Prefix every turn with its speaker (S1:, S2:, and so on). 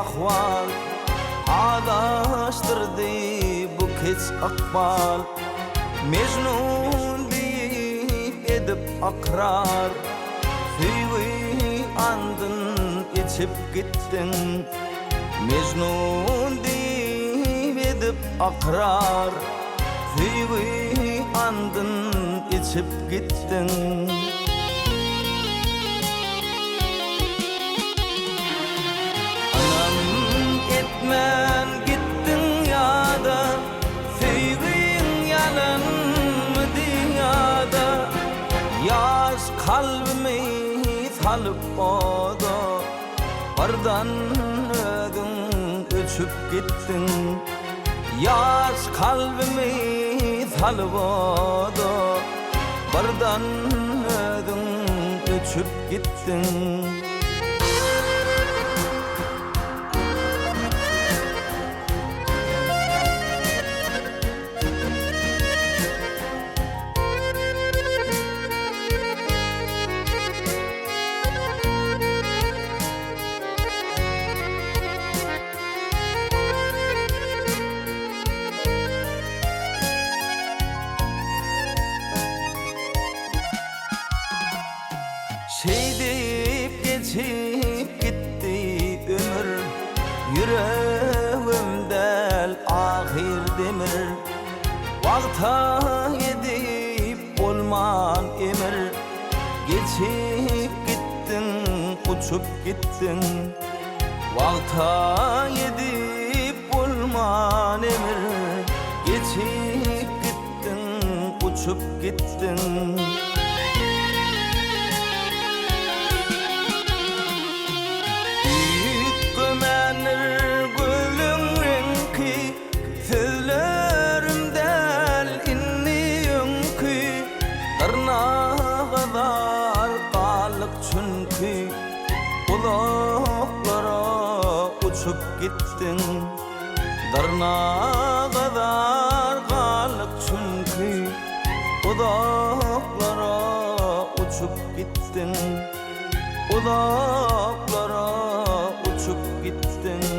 S1: ahval adaştırdı bu keç akbal Mecnun deyip edip akrar Süyü andın içip gittin Mecnun deyip edip akrar Süyü andın içip gittin Etmen gittin ya da Süygün yalan mı dünyada Yaş kalbimi salıp oda Bardan ödün öçüp gittin Yaş kalbimi salıp oda Bardan ödün öçüp gittin Şey deyip geçip gitti ömür Yüreğimdel ahir demir Vaqta yedip olman emir Geçip gittin, uçup gittin Vaqta yedip olman emir Geçip gittin, uçup gittin Gülün renki Sözlerimdel inni yönki Tırnağa kadar kalık çünkü Kulaklara uçup gittin Tırnağa kadar kalık çünkü Kulaklara uçup gittin Kulaklara uçup gittin